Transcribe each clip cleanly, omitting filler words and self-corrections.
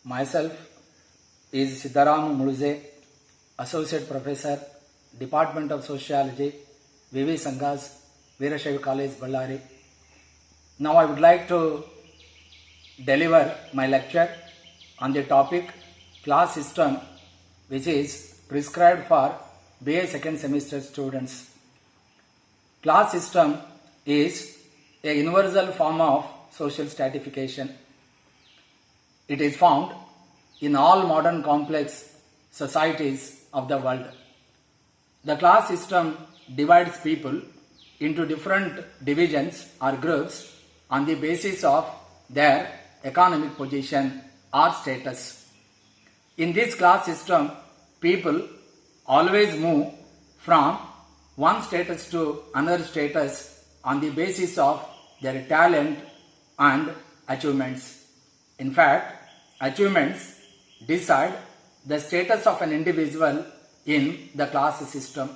Myself is Siddharam Muluze, Associate Professor, Department of Sociology, V.V. Sanghas, Veerashaiva College, Ballari. Now I would like to deliver my lecture on the topic class system, which is prescribed for BA second semester students. Class system is a universal form of social stratification. It is found in all modern complex societies of the world. The class system divides people into different divisions or groups on the basis of their economic position or status. In this class system, people always move from one status to another status on the basis of their talent and achievements. In fact, achievements decide the status of an individual in the class system.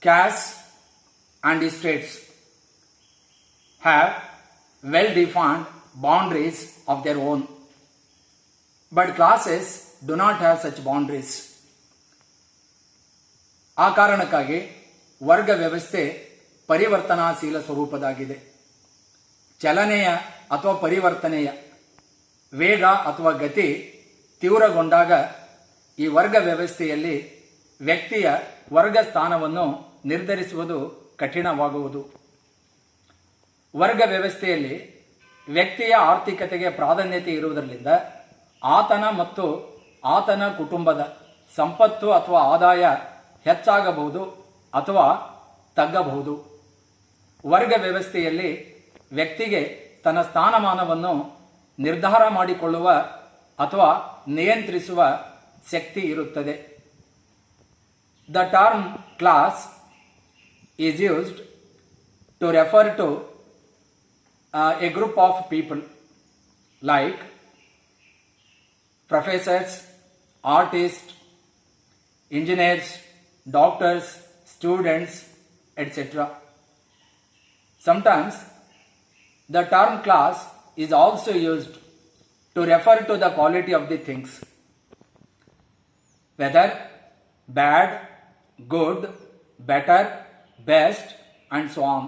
Castes and states have well-defined boundaries of their own, but classes do not have such boundaries. ಆ ಕಾರಣಕ್ಕಾಗಿ ವರ್ಗ ವ್ಯವಸ್ಥೆ ಪರಿವರ್ತನಾಶೀಲ ಸ್ವರೂಪದಾಗಿದೆ. ಚಲನೆಯ ಅಥವಾ ಪರಿವರ್ತನೆಯ ವೇಗ ಅಥವಾ ಗತಿ ತೀವ್ರಗೊಂಡಾಗ ಈ ವರ್ಗ ವ್ಯವಸ್ಥೆಯಲ್ಲಿ ವ್ಯಕ್ತಿಯ ವರ್ಗ ಸ್ಥಾನವನ್ನು ನಿರ್ಧರಿಸುವುದು ಕಠಿಣವಾಗುವುದು. ವರ್ಗ ವ್ಯವಸ್ಥೆಯಲ್ಲಿ ವ್ಯಕ್ತಿಯ ಆರ್ಥಿಕತೆಗೆ ಪ್ರಾಧಾನ್ಯತೆ ಇರುವುದರಿಂದ ಆತನ ಮತ್ತು ಆತನ ಕುಟುಂಬದ ಸಂಪತ್ತು ಅಥವಾ ಆದಾಯ ಹೆಚ್ಚಾಗಬಹುದು ಅಥವಾ ತಗ್ಗಬಹುದು. ವರ್ಗ ವ್ಯವಸ್ಥೆಯಲ್ಲಿ ವ್ಯಕ್ತಿಗೆ ತನ್ನ ಸ್ಥಾನಮಾನವನ್ನು ನಿರ್ಧಾರ ಮಾಡಿಕೊಳ್ಳುವ ಅಥವಾ ನಿಯಂತ್ರಿಸುವ ಶಕ್ತಿ ಇರುತ್ತದೆ. The term class is used to refer to a group of people like professors, artists, engineers, doctors, students, etc. Sometimes the term class is also used to refer to the quality of the things, whether bad, good, better, best, and so on.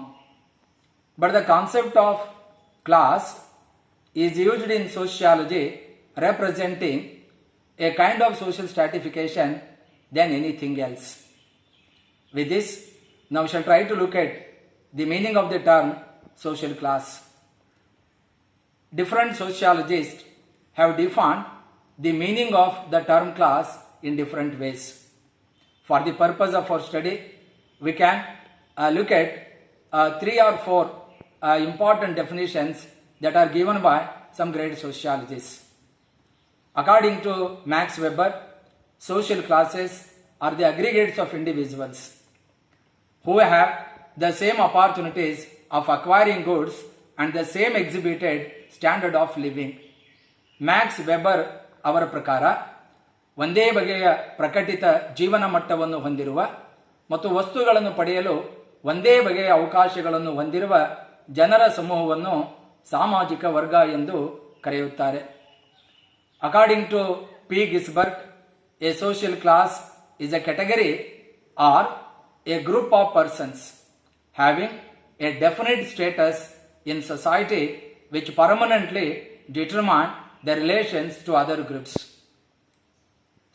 But the concept of class is used in sociology representing a kind of social stratification than anything else. With this, now we shall try to look at the meaning of the term social class. Different sociologists have defined the meaning of the term class in different ways. For the purpose of our study, we can look at 3 or 4 important definitions that are given by some great sociologists. According to Max Weber, social classes are the aggregates of individuals who have the same opportunities of acquiring goods and the same exhibited standard of living. Max weber ಅವರ ಪ್ರಕಾರ ಒಂದೇ ಬಗೆಯ ಪ್ರಕಟಿತ ಜೀವನ ಮಟ್ಟವನ್ನು ಹೊಂದಿರುವ ಮತ್ತು ವಸ್ತುಗಳನ್ನು ಪಡೆಯಲು ಒಂದೇ ಬಗೆಯ ಅವಕಾಶಗಳನ್ನು ಹೊಂದಿರುವ ಜನರ ಸಮೂಹವನ್ನು ಸಾಮಾಜಿಕ ವರ್ಗ ಎಂದು ಕರೆಯುತ್ತಾರೆ. According to P Gisbert, a social class is a category or a group of persons having a definite status in society which permanently determine their relations to other groups.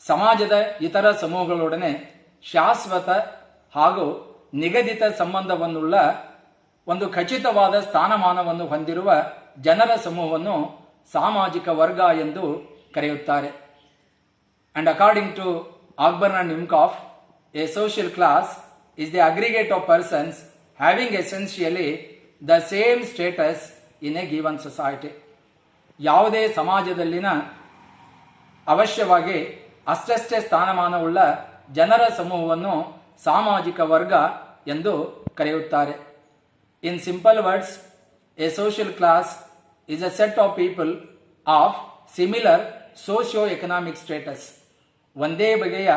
ಸಮಾಜದ ಇತರ ಸಮೂಹಗಳೊಡನೆ ಶಾಶ್ವತ ಹಾಗೂ ನಿಗದಿತ ಸಂಬಂಧವನ್ನುಳ್ಳ ಒಂದು ಖಚಿತವಾದ ಸ್ಥಾನಮಾನವನ್ನು ಹೊಂದಿರುವ ಜನರ ಸಮೂಹವನ್ನು ಸಾಮಾಜಿಕ ವರ್ಗ ಎಂದು ಕರೆಯುತ್ತಾರೆ. And according to Ogburn and Imhoff, a social class is the aggregate of persons having essentially the same status in a given society. ಯಾವುದೇ ಸಮಾಜದಲ್ಲಿನ ಅವಶ್ಯವಾಗಿ ಅಷ್ಟಷ್ಟೇ ಸ್ಥಾನಮಾನವುಳ್ಳ ಜನರ ಸಮೂಹವನ್ನು ಸಾಮಾಜಿಕ ವರ್ಗ ಎಂದು ಕರೆಯುತ್ತಾರೆ. In simple words, a social class is a set of people of similar socio-economic status. ಒಂದೇ ಬಗೆಯ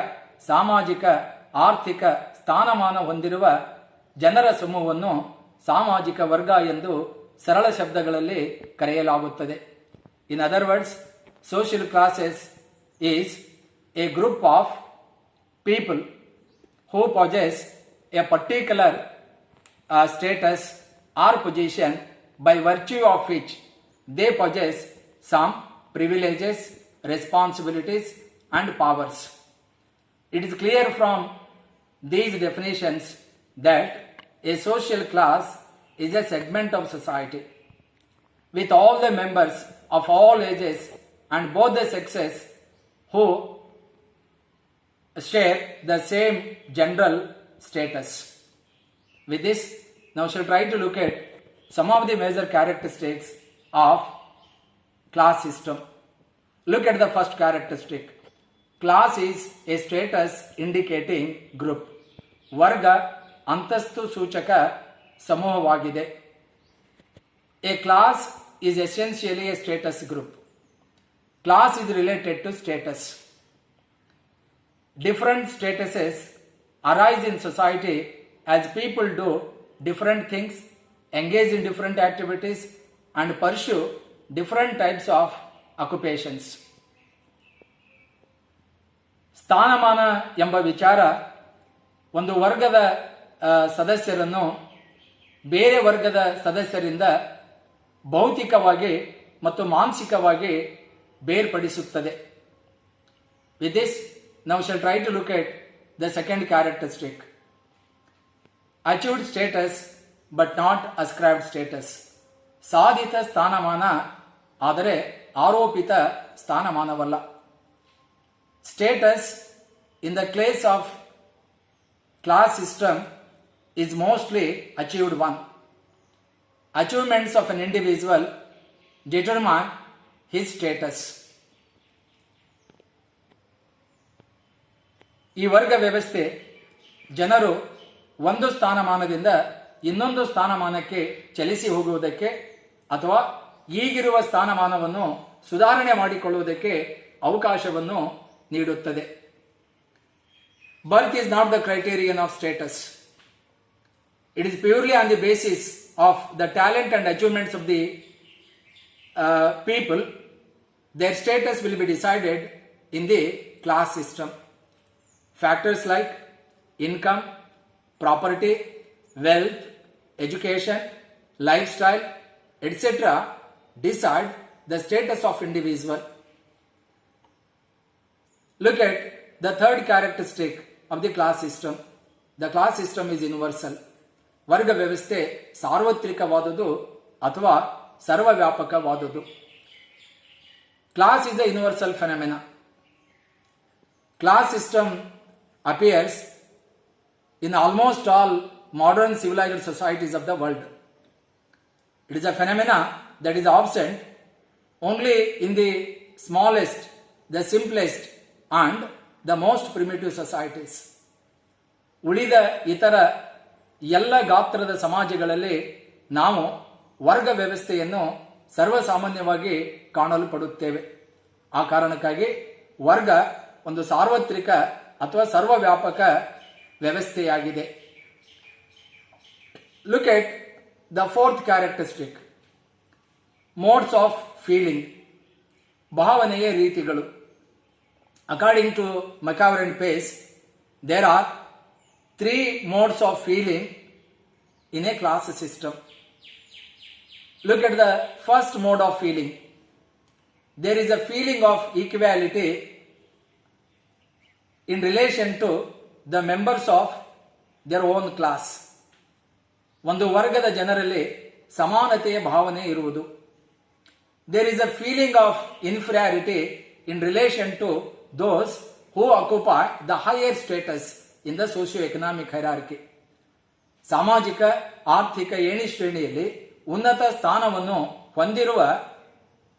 ಸಾಮಾಜಿಕ ಆರ್ಥಿಕ ಸ್ಥಾನಮಾನ ಹೊಂದಿರುವ ಜನರ ಸಮೂಹವನ್ನು ಸಾಮಾಜಿಕ ವರ್ಗ ಎಂದು ಸರಳ ಶಬ್ದಗಳಲ್ಲಿ ಕರೆಯಲಾಗುತ್ತದೆ. In other words, social classes is a group of people who possess a particular status or position by virtue of which they possess some privileges, responsibilities and powers. It is clear from these definitions that a social class is a segment of society with all the members of all ages and both the sexes who share the same general status. With this, now shall try to look at some of the major characteristics of class system. Look at the first characteristic. Class is a status indicating group. ವರ್ಗ ಅಂತಸ್ತು ಸೂಚಕ ಸಮೂಹವಾಗಿದೆ. A class is essentially a status group. Class is related to status. Different statuses arise in society as people do different things, engage in different activities and pursue different types of occupations. ಸ್ಥಾನಮಾನ ಎಂಬ ವಿಚಾರ ಒಂದು ವರ್ಗದ ಸದಸ್ಯರನ್ನು ಬೇರೆ ವರ್ಗದ ಸದಸ್ಯರಿಂದ ಭೌತಿಕವಾಗಿ ಮತ್ತು ಮಾನಸಿಕವಾಗಿ ಬೇರ್ಪಡಿಸುತ್ತದೆ. With this, now shall try to look at the second characteristic. Achieved status but not ascribed status. ಸಾಧಿತ ಸ್ಥಾನಮಾನ ಆದರೆ ಆರೋಪಿತ ಸ್ಥಾನಮಾನವಲ್ಲ. Status in the case of class system is mostly achieved one. Achievements of an individual determine his status. ಈ ವರ್ಗ ವ್ಯವಸ್ಥೆ ಜನರು ಒಂದು ಸ್ಥಾನಮಾನದಿಂದ ಇನ್ನೊಂದು ಸ್ಥಾನಮಾನಕ್ಕೆ ಚಲಿಸಿ ಹೋಗುವುದಕ್ಕೆ ಅಥವಾ ಈಗಿರುವ ಸ್ಥಾನಮಾನವನ್ನು ಸುಧಾರಣೆ ಮಾಡಿಕೊಳ್ಳುವುದಕ್ಕೆ ಅವಕಾಶವನ್ನು ನೀಡುತ್ತದೆ. Birth is not the criterion of status. It is purely on the basis of the talent and achievements of the people. Their status will be decided in the class system. Factors like income, property, wealth, education, lifestyle, etc. decide the status of individual. Look at the third characteristic of the class system. The class system is universal. ವರ್ಗ ವ್ಯವಸ್ಥೆ ಸಾರ್ವತ್ರಿಕವಾದುದು ಅಥವಾ ಸರ್ವವ್ಯಾಪಕವಾದುದು. Class is a universal phenomena. Class system appears in almost all modern civilized societies of the world. It is a phenomena that is absent only in the smallest, the simplest and the most primitive societies. ಉಳಿದ ಇತರ ಎಲ್ಲ ಗಾತ್ರದ ಸಮಾಜಗಳಲ್ಲಿ ನಾವು ವರ್ಗ ವ್ಯವಸ್ಥೆಯನ್ನು ಸರ್ವಸಾಮಾನ್ಯವಾಗಿ ಕಾಣಲು ಪಡುತ್ತೇವೆ. ಆ ಕಾರಣಕ್ಕಾಗಿ ವರ್ಗ ಒಂದು ಸಾರ್ವತ್ರಿಕ ಅಥವಾ ಸರ್ವವ್ಯಾಪಕ ವ್ಯವಸ್ಥೆಯಾಗಿದೆ. Look at the fourth characteristic. Modes of feeling. ಭಾವನೆಯ ರೀತಿಗಳು. According to Macabre and Pace, there are 3 modes of feeling in a class system. Look at the first mode of feeling. There is a feeling of equality in relation to the members of their own class. ಒಂದು ವರ್ಗದ ಜನರಲ್ಲಿ ಸಮಾನತೆಯ ಭಾವನೆ ಇರುವುದು. There is a feeling of inferiority in relation to those who occupy the higher status in the socio-economic hierarchy. ಸಾಮಾಜಿಕ ಆರ್ಥಿಕ ಏಣಿ ಶ್ರೇಣಿಯಲ್ಲಿ ಉನ್ನತ ಸ್ಥಾನವನ್ನು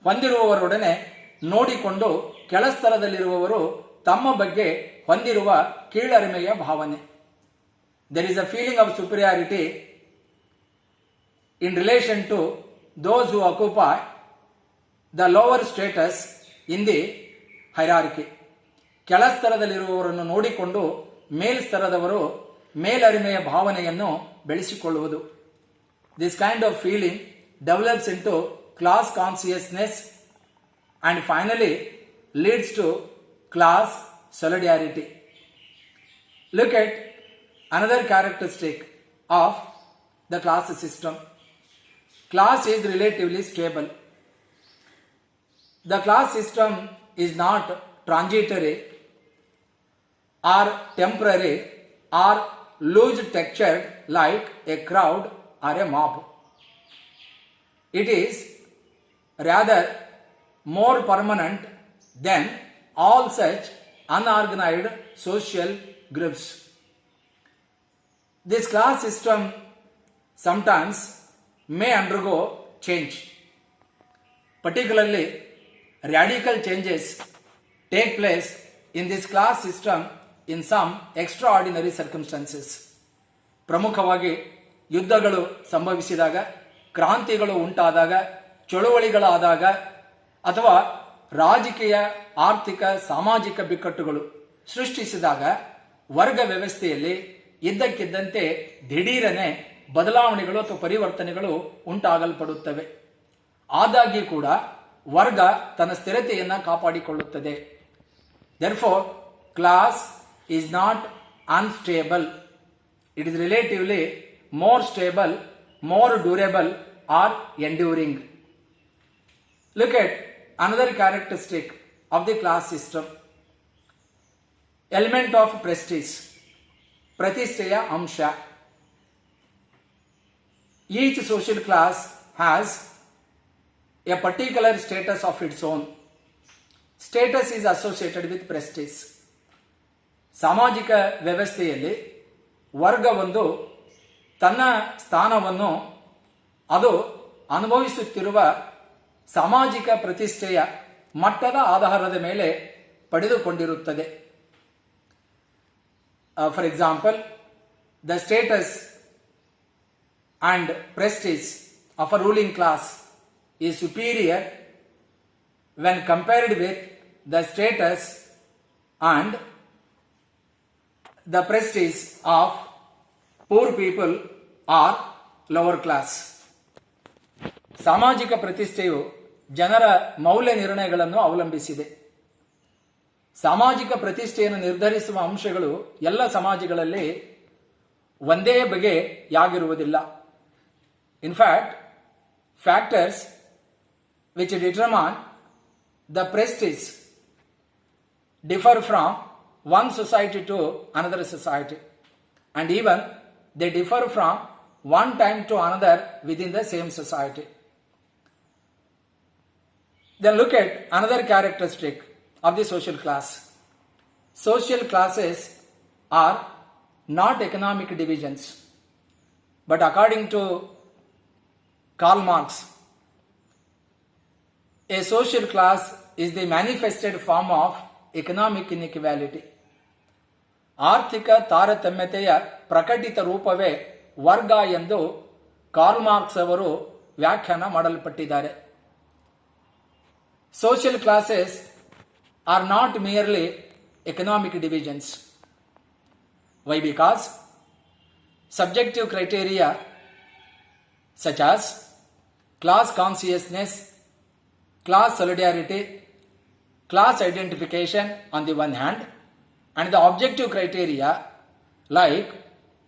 ಹೊಂದಿರುವವರೊಡನೆ ನೋಡಿಕೊಂಡು ಕೆಳಸ್ತರದಲ್ಲಿರುವವರು ತಮ್ಮ ಬಗ್ಗೆ ಹೊಂದಿರುವ ಕೀಳರಿಮೆಯ ಭಾವನೆ. There is a feeling of superiority in relation to those who occupy the lower status in the hierarchy. ಕೆಳಸ್ತರದಲ್ಲಿರುವವರನ್ನು ನೋಡಿಕೊಂಡು ಮೇಲ್ಸ್ತರದವರು ಮೇಲರಿಮೆಯ ಭಾವನೆಯನ್ನು ಬೆಳೆಸಿಕೊಳ್ಳುವುದು. This kind of feeling develops into class consciousness and finally leads to class solidarity. Look at another characteristic of the class system. Class is relatively stable. The class system is not transitory or temporary or loose textured like a crowd or a mob. It is rather more permanent than all such unorganized social groups. This class system sometimes may undergo change. Particularly, radical changes take place in this class system in some extraordinary circumstances. ಪ್ರಮುಖವಾಗಿ ಯುದ್ಧಗಳು ಸಂಭವಿಸಿದಾಗ, ಕ್ರಾಂತಿಗಳು ಉಂಟಾದಾಗ, ಚಳುವಳಿಗಳಾದಾಗ ಅಥವಾ ರಾಜಕೀಯ, ಆರ್ಥಿಕ, ಸಾಮಾಜಿಕ ಬಿಕ್ಕಟ್ಟುಗಳು ಸೃಷ್ಟಿಸಿದಾಗ ವರ್ಗ ವ್ಯವಸ್ಥೆಯಲ್ಲಿ ಇದ್ದಕ್ಕಿದ್ದಂತೆ ದಿಢೀರನೆ ಬದಲಾವಣೆಗಳು ಅಥವಾ ಪರಿವರ್ತನೆಗಳು ಉಂಟಾಗಲ್ಪಡುತ್ತವೆ. ಆದಾಗ್ಯೂ ಕೂಡ ವರ್ಗ ತನ್ನ ಸ್ಥಿರತೆಯನ್ನು ಕಾಪಾಡಿಕೊಳ್ಳುತ್ತದೆ. Therefore, class is not unstable. It is relatively more stable, more durable or enduring. Look at another characteristic of the class system. Element of prestige. ಪ್ರತಿಷ್ಠೆಯ ಅಂಶ. Each social class has a particular status of its own. Status is associated with prestige. ಸಾಮಾಜಿಕ ವ್ಯವಸ್ಥೆಯಲ್ಲಿ ವರ್ಗವೊಂದು ತನ್ನ ಸ್ಥಾನವನ್ನು ಅದು ಅನುಭವಿಸುತ್ತಿರುವ ಸಾಮಾಜಿಕ ಪ್ರತಿಷ್ಠೆಯ ಮಟ್ಟದ ಆಧಾರದ ಮೇಲೆ ಪಡೆದುಕೊಂಡಿರುತ್ತದೆ. For example, the status and prestige of a ruling class is superior when compared with the status and the prestige of poor people or lower class. ಸಾಮಾಜಿಕ ಪ್ರತಿಷ್ಠೆಯು ಜನರ ಮೌಲ್ಯ ನಿರ್ಣಯಗಳನ್ನು ಅವಲಂಬಿಸಿದೆ. ಸಾಮಾಜಿಕ ಪ್ರತಿಷ್ಠೆಯನ್ನು ನಿರ್ಧರಿಸುವ ಅಂಶಗಳು ಎಲ್ಲ ಸಮಾಜಗಳಲ್ಲಿ ಒಂದೇ ಬಗೆಯಾಗಿರುವುದಿಲ್ಲ. In fact, factors which determine the prestige differ from one society to another society, and even they differ from one time to another within the same society. Then look at another characteristic of the social class. Social classes are not economic divisions, but according to Karl Marx, a social class is the manifested form of economic inequality. ಆರ್ಥಿಕ ತಾರತಮ್ಯತೆಯ ಪ್ರಕಟಿತ ರೂಪವೇ ವರ್ಗ ಎಂದು Karl marks ಅವರು ವ್ಯಾಖ್ಯಾನ ಮಾಡಲ್ಪಟ್ಟಿದ್ದಾರೆ. Social classes are not merely economic divisions. Why? Because subjective criteria such as class consciousness, class solidarity, class identification on the one hand, and the objective criteria like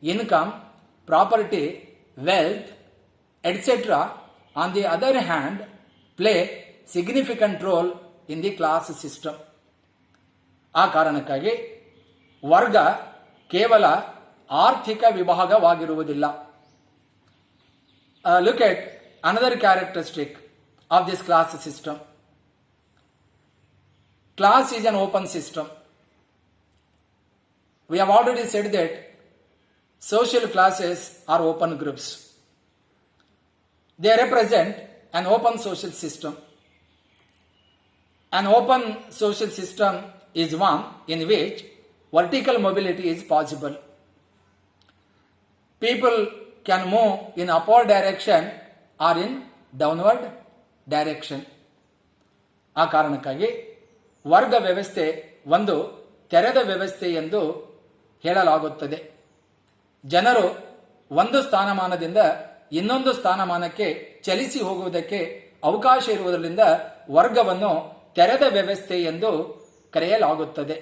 income, property, wealth, etc. on the other hand play significant role in the class system. ಆ ಕಾರಣಕ್ಕಾಗಿ ವರ್ಗ ಕೇವಲ ಆರ್ಥಿಕ ವಿಭಾಗವಾಗಿರುವುದಿಲ್ಲ. Look at another characteristic of this class system. Class is an open system. We have already said that social classes are open groups. They represent an open social system. An open social system is one in which vertical mobility is possible. People can move in upward direction or in downward direction. ಆ ಕಾರಣಕ್ಕಾಗಿ ವರ್ಗ ವ್ಯವಸ್ಥೆ ಒಂದು ತೆರೆದ ವ್ಯವಸ್ಥೆ ಎಂದು ಹೇಳಲಾಗುತ್ತದೆ. ಜನರು ಒಂದು ಸ್ಥಾನಮಾನದಿಂದ ಇನ್ನೊಂದು ಸ್ಥಾನಮಾನಕ್ಕೆ ಚಲಿಸಿ ಹೋಗುವುದಕ್ಕೆ ಅವಕಾಶ ಇರುವುದರಿಂದ ವರ್ಗವನ್ನು ತೆರೆದ ವ್ಯವಸ್ಥೆ ಎಂದು ಕರೆಯಲಾಗುತ್ತದೆ.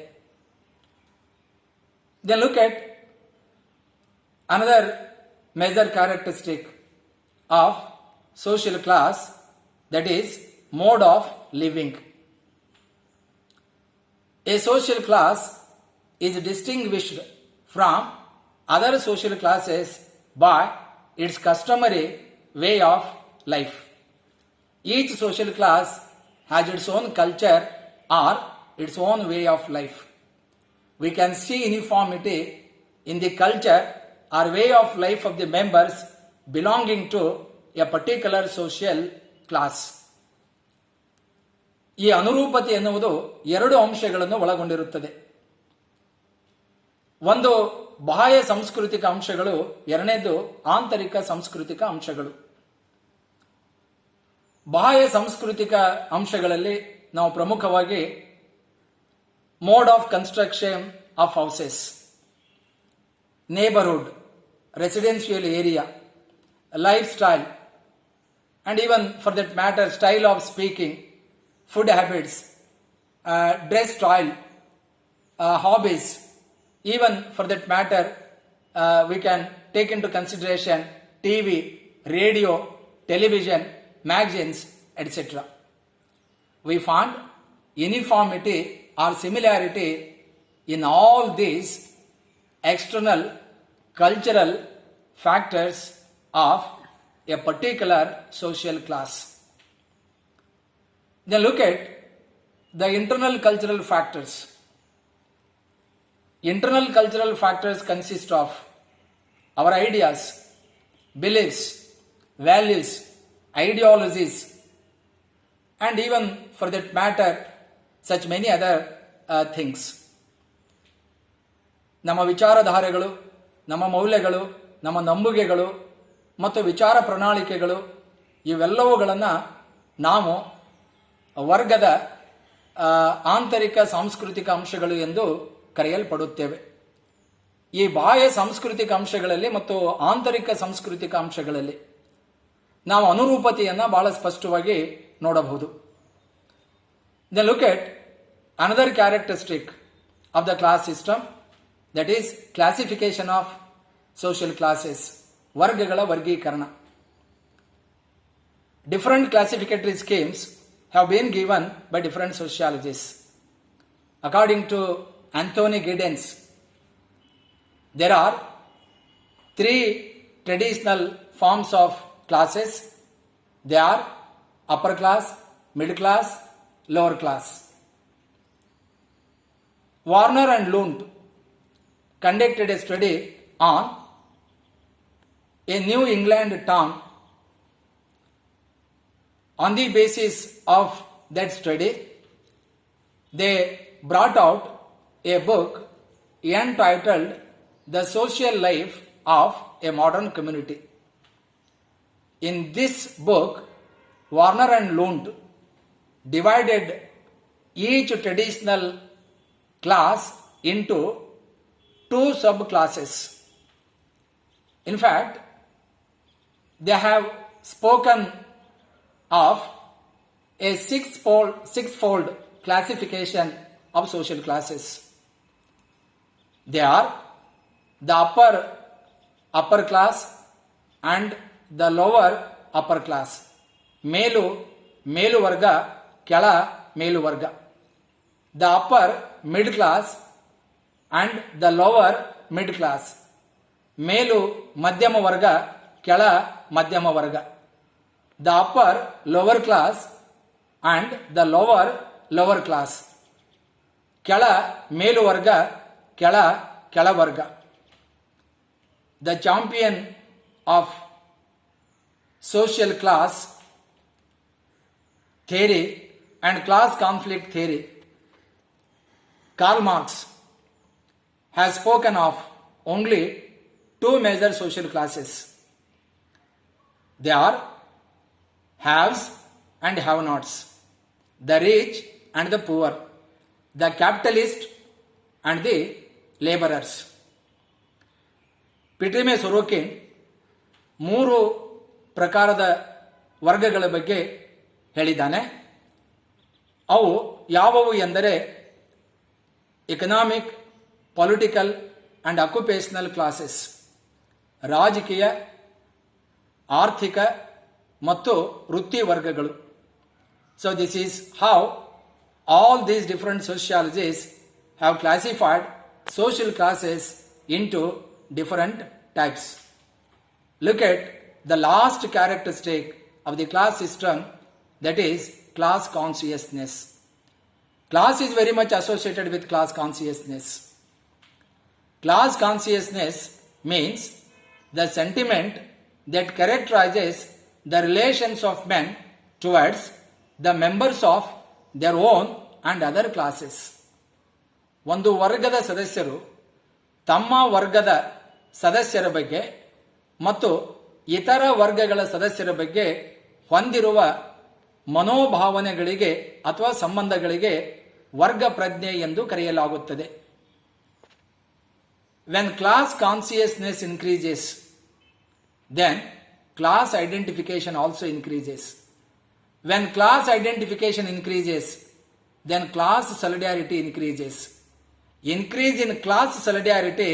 Then look at another major characteristic of social class, that is mode of living. A social class is distinguished from other social classes by its customary way of life. Each social class has its own culture or its own way of life. We can see uniformity in the culture or way of life of the members belonging to a particular social class. ಈ ಅನುರೂಪತೆ ಎನ್ನುವುದು ಎರಡು ಅಂಶಗಳನ್ನು ಒಳಗೊಂಡಿರುತ್ತದೆ. ಒಂದು ಬಾಹ್ಯ ಸಾಂಸ್ಕೃತಿಕ ಅಂಶಗಳು, ಎರಡನೇದು ಆಂತರಿಕ ಸಾಂಸ್ಕೃತಿಕ ಅಂಶಗಳು. ಬಾಹ್ಯ ಸಾಂಸ್ಕೃತಿಕ ಅಂಶಗಳಲ್ಲಿ ನಾವು ಪ್ರಮುಖವಾಗಿ mode of construction of houses, neighbourhood, residential area, life style, and even for that matter style of speaking, food habits, dress style, hobbies, even for that matter we can take into consideration TV, radio, television, magazines, etc. We find uniformity or similarity in all these external cultural factors of a particular social class. Then look at the internal cultural factors. Internal cultural factors consist of our ideas, beliefs, values, ideologies, and even for that matter such many other things. ನಮ್ಮ ವಿಚಾರಧಾರೆಗಳು, ನಮ್ಮ ಮೌಲ್ಯಗಳು, ನಮ್ಮ ನಂಬುಗೆಗಳು ಮತ್ತು ವಿಚಾರ ಪ್ರಣಾಳಿಕೆಗಳು ಇವೆಲ್ಲವುಗಳನ್ನು ನಾವು ವರ್ಗದ ಆಂತರಿಕ ಸಾಂಸ್ಕೃತಿಕ ಅಂಶಗಳು ಎಂದು ಕರೆಯಲ್ಪಡುತ್ತೇವೆ. ಈ ಬಾಹ್ಯ ಸಾಂಸ್ಕೃತಿಕ ಅಂಶಗಳಲ್ಲಿ ಮತ್ತು ಆಂತರಿಕ ಸಾಂಸ್ಕೃತಿಕ ಅಂಶಗಳಲ್ಲಿ ನಾವು ಅನುರೂಪತೆಯನ್ನು ಬಹಳ ಸ್ಪಷ್ಟವಾಗಿ ನೋಡಬಹುದು. Then look at another characteristic of the class system, that is classification of social classes, ವರ್ಗಗಳ ವರ್ಗೀಕರಣ. Different classificatory schemes have been given by different sociologists. According to Anthony Giddens, there are 3 traditional forms of classes. They are upper class, middle class, lower class. Warner and Lund conducted a study on a New England town. On the basis of that study, they brought out a book entitled The Social Life of a Modern Community. In this book, Warner and Lund divided each traditional class into 2 subclasses. In fact, they have spoken of a sixfold classification of social classes. They are the upper class and the lower upper class. ಮೇಲು ವರ್ಗ, ಕೆಳ ಮೇಲು ವರ್ಗ. The upper mid class and the lower mid class. ಮೇಲು ಮಧ್ಯಮ ವರ್ಗ, ಕೆಳ ಮಧ್ಯಮ ವರ್ಗ. The upper lower class and the lower class. ಕೆಳ ಮೇಲು ವರ್ಗ, ಕೆಳ ಕೆಳ ವರ್ಗ. The champion of social class theory and class conflict theory, Karl Marx, has spoken of only 2 major social classes. They are haves and have-nots, the rich and the poor, the capitalist and the laborers. ಪಿಟ್ರಿಮೆ ಸೊರೋಕಿನ್ 3 ಪ್ರಕಾರದ ವರ್ಗಗಳ ಬಗ್ಗೆ ಹೇಳಿದ್ದಾನೆ. ಅವು ಯಾವುವು ಎಂದರೆ economic, political and occupational classes, ರಾಜಕೀಯ, ಆರ್ಥಿಕ ಮತ್ತು ವೃತ್ತಿ ವರ್ಗಗಳು. So this is how all these different sociologies have classified social classes into different types. Look at the last characteristic of the class system, that is class consciousness. Class is very much associated with class consciousness. Class consciousness means the sentiment that characterizes the relations of men towards the members of their own and other classes. ಒಂದು ವರ್ಗದ ಸದಸ್ಯರು ತಮ್ಮ ವರ್ಗದ ಸದಸ್ಯರ ಬಗ್ಗೆ ಮತ್ತು ಇತರ ವರ್ಗಗಳ ಸದಸ್ಯರ ಬಗ್ಗೆ ಹೊಂದಿರುವ ಮನೋಭಾವನೆಗಳಿಗೆ ಅಥವಾ ಸಂಬಂಧಗಳಿಗೆ ವರ್ಗ ಪ್ರಜ್ಞೆ ಎಂದು ಕರೆಯಲಾಗುತ್ತದೆ. When class consciousness increases, then class identification also increases. When class identification increases, then class solidarity increases. Increase in class solidarity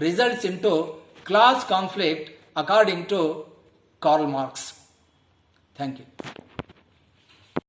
results into class conflict according to Karl Marx. Thank you.